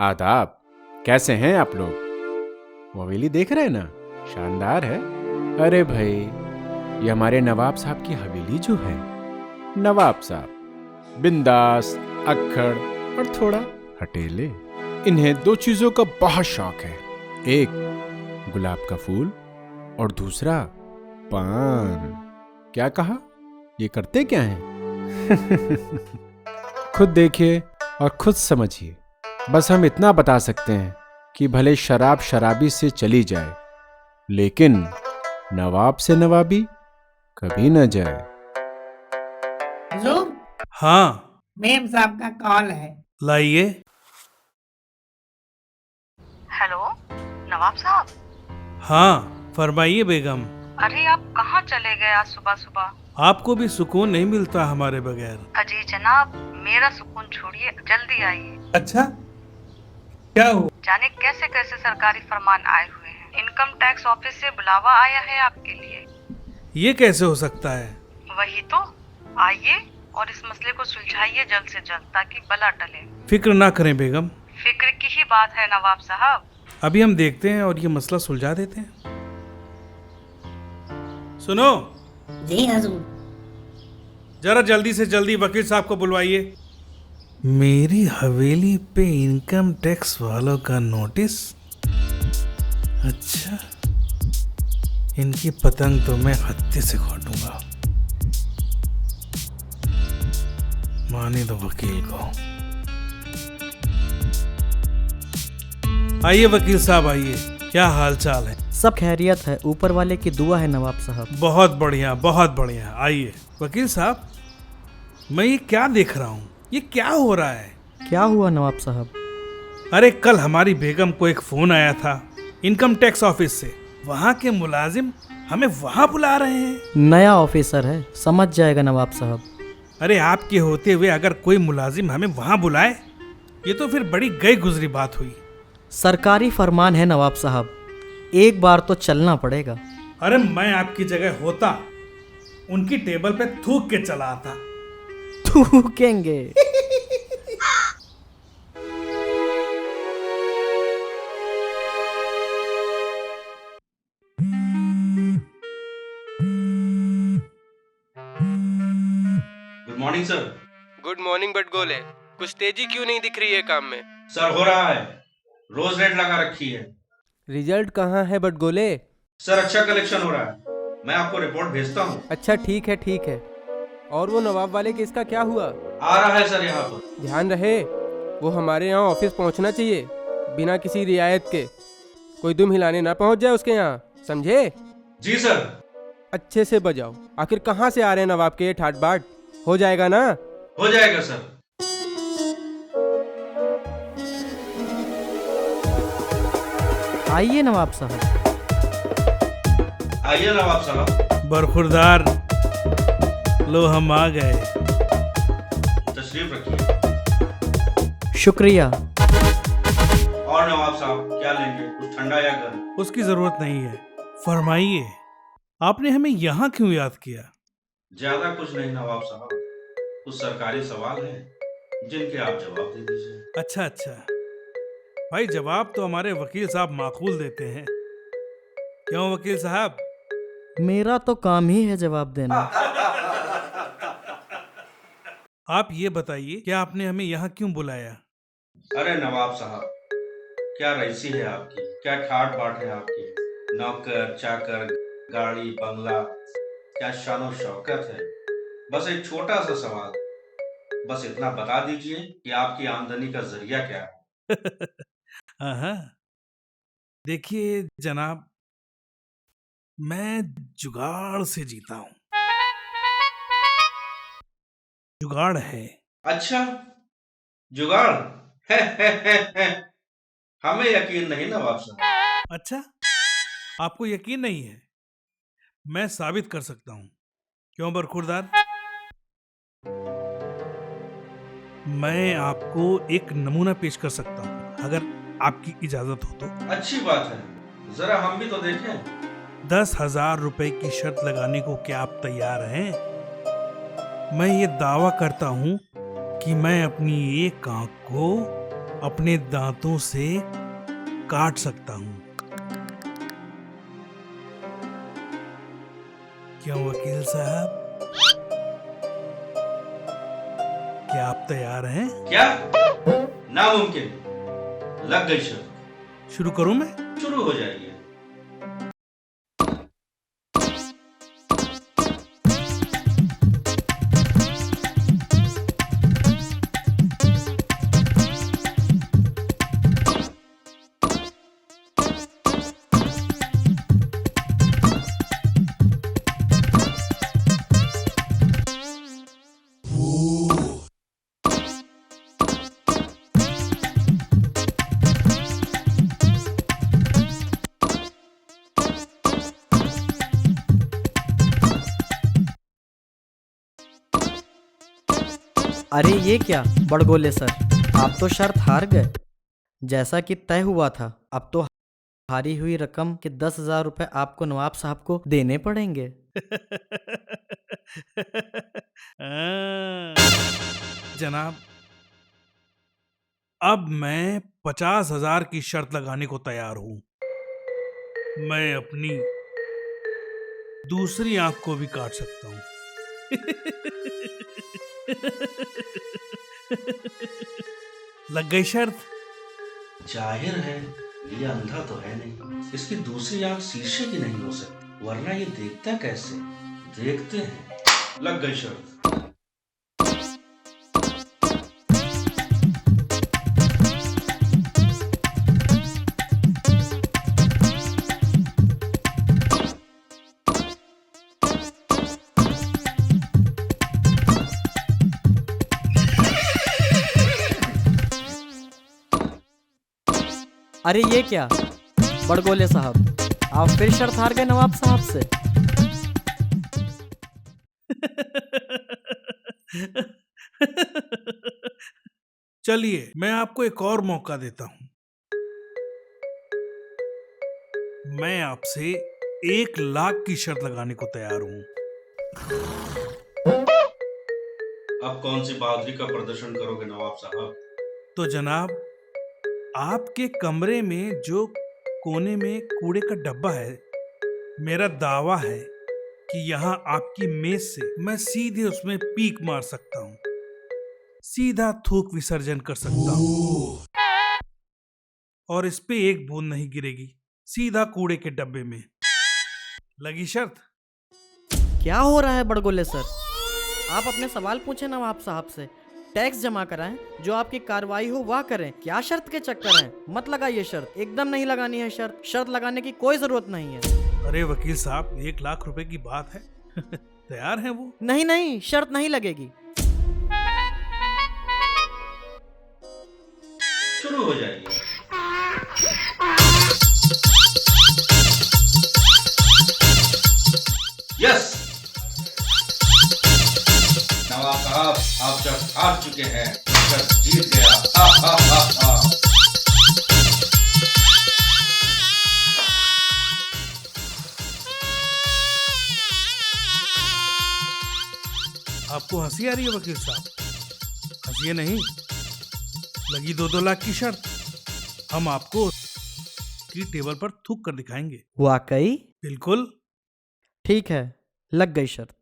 आदाब। कैसे हैं आप लोग? वो हवेली देख रहे हैं ना, शानदार है। अरे भाई, ये हमारे नवाब साहब की हवेली जो है। नवाब साहब बिंदास, अक्खड़ और थोड़ा हटेले। इन्हें दो चीजों का बहुत शौक है, एक गुलाब का फूल और दूसरा पान। क्या कहा? ये करते क्या हैं? खुद देखिए और खुद समझिए। बस हम इतना बता सकते हैं कि भले शराब शराबी से चली जाए, लेकिन नवाब से नवाबी कभी न जाए। हुजूर, हाँ, मेम साहब का कॉल है। लाइए। हेलो नवाब साहब। हाँ, फरमाइए बेगम। अरे आप कहाँ चले गए आज सुबह सुबह? आपको भी सुकून नहीं मिलता हमारे बगैर। अजी जनाब, मेरा सुकून छोड़िए, जल्दी आइए। अच्छा, क्या हुआ? जाने कैसे कैसे सरकारी फरमान आए हुए हैं। इनकम टैक्स ऑफिस से बुलावा आया है आपके लिए। ये कैसे हो सकता है? वही तो, आइए और इस मसले को सुलझाइए जल्द से जल्द, ताकि बला टले। फिक्र ना करें बेगम, फिक्र की ही बात है नवाब साहब। अभी हम देखते हैं और ये मसला सुलझा देते हैं। सुनो, जी हुजूर। जरा जल्दी से जल्दी वकील साहब को बुलवाइए। मेरी हवेली पे इनकम टैक्स वालों का नोटिस। अच्छा, इनकी पतंग तो मैं हत्थे से काटूंगा। माने दो वकील को। आइए वकील साहब, आइए। क्या हाल चाल है? सब खैरियत है, ऊपर वाले की दुआ है नवाब साहब। बहुत बढ़िया, बहुत बढ़िया। आइए वकील साहब, मैं ये क्या देख रहा हूँ? ये क्या हो रहा है? क्या हुआ नवाब साहब? अरे कल हमारी बेगम को एक फोन आया था इनकम टैक्स ऑफिस से। वहाँ के मुलाजिम हमें वहाँ बुला रहे हैं। नया ऑफिसर है, समझ जाएगा नवाब साहब। अरे आपके होते हुए अगर कोई मुलाजिम हमें वहाँ बुलाए, ये तो फिर बड़ी गई गुजरी बात हुई। सरकारी फरमान है नवाब साहब, एक बार तो चलना पड़ेगा। अरे मैं आपकी जगह होता, उनकी टेबल पे थूक के चला आता। थूकेंगे? Good morning sir. Good morning बटगोले, कुछ तेजी क्यों नहीं दिख रही है काम में? सर हो रहा है, रोज रेट लगा रखी है। रिजल्ट कहाँ है बटगोले? सर अच्छा कलेक्शन हो रहा है, मैं आपको रिपोर्ट भेजता हूँ। अच्छा ठीक है ठीक है। और वो नवाब वाले केस का क्या हुआ? आ रहा है सर यहाँ पर। ध्यान रहे, वो हमारे यहाँ ऑफिस पहुँचना चाहिए बिना किसी रियायत के। कोई दुम हिलाने ना पहुँच जाए उसके यहाँ, समझे? जी सर। अच्छे से बजाओ। आखिर कहाँ से आ रहे हैं नवाब के ये ठाट बाट? हो जाएगा ना? हो जाएगा सर। आइए नवाब साहब। आइए नवाब साहब। बरखुरदार, लो हम आ गए। तशरीफ रखिए। शुक्रिया। और नवाब साहब क्या लेंगे, कुछ ठंडा या गर्म? उसकी जरूरत नहीं है। फरमाइए, आपने हमें यहाँ क्यों याद किया? ज्यादा कुछ नहीं नवाब साहब, कुछ सरकारी सवाल हैं जिनके आप जवाब दे दीजिए। अच्छा अच्छा, भाई जवाब तो हमारे वकील साहब माकूल देते हैं। क्यों वकील साहब? मेरा तो काम ही है जवाब देना। आप ये बताइए कि आपने हमें यहाँ क्यों बुलाया? अरे नवाब साहब, क्या रईसी है आपकी, क्या ठाट बाट है आपकी। नौकर चाकर, गाड़ी बंगला, क्या शानो शौकत है। बस एक छोटा सा सवाल, बस इतना बता दीजिए कि आपकी आमदनी का जरिया क्या है। हाँ, देखिए जनाब, मैं जुगाड़ से जीता हूँ। जुगाड़ है। अच्छा, जुगाड़ है। हमें यकीन नहीं नवाब साहब। अच्छा, आपको यकीन नहीं है? मैं साबित कर सकता हूँ। क्यों बरखुरदार? मैं आपको एक नमूना पेश कर सकता हूँ, अगर आपकी इजाजत हो तो। अच्छी बात है, जरा हम भी तो देखें। 10,000 रुपए की शर्त लगाने को क्या आप तैयार हैं? मैं ये दावा करता हूँ कि मैं अपनी एक आंख को अपने दांतों से काट सकता हूं। क्यों वकील साहब, क्या आप तैयार हैं? क्या? नामुमकिन। लग गई शर्त। शुरू करूं मैं? शुरू हो जाइए। अरे ये क्या बड़गोले सर, आप तो शर्त हार गए। जैसा कि तय हुआ था, अब तो हारी हुई रकम के 10,000 रुपए आपको नवाब साहब को देने पड़ेंगे। जनाब, अब मैं 50,000 की शर्त लगाने को तैयार हूं। मैं अपनी दूसरी आंख को भी काट सकता हूं। लग गई शर्त? जाहिर है ये अंधा तो है नहीं, इसकी दूसरी आंख शीशे की नहीं हो सकती, वरना ये देखता कैसे? देखते हैं। लग गई शर्त। अरे ये क्या बड़गोले साहब, आप फिर शर्त हार गए नवाब साहब से। चलिए, मैं आपको एक और मौका देता हूं। मैं आपसे 1,00,000 की शर्त लगाने को तैयार हूं। अब कौन सी बहादुरी का प्रदर्शन करोगे नवाब साहब? तो जनाब, आपके कमरे में जो कोने में कूड़े का डब्बा है, मेरा दावा है कि यहाँ आपकी मेज से मैं सीधे उसमें पीक मार सकता हूँ, सीधा थूक विसर्जन कर सकता हूँ, और इस पे एक बूंद नहीं गिरेगी, सीधा कूड़े के डब्बे में। लगी शर्त? क्या हो रहा है बड़गोले सर, आप अपने सवाल पूछे नवाब साहब से, टैक्स जमा कराएं, जो आपकी कार्रवाई हो वह करें। क्या शर्त के चक्कर हैं? मत लगाइए शर्त, एकदम नहीं लगानी है शर्त। शर्त लगाने की कोई जरूरत नहीं है। अरे वकील साहब, 1,00,000 रुपए की बात है। तैयार है वो? नहीं नहीं, शर्त नहीं लगेगी। शुरू हो जाइए। यस नवाब साहब, आप जब हार चुके हैं, जब जीत गया। हा हा हा हा। आपको हंसी आ रही है वकील साहब? हंसिए नहीं। लगी 2-2 लाख की शर्त, हम आपको की टेबल पर थूक कर दिखाएंगे। वाकई? बिल्कुल। ठीक है, लग गई शर्त।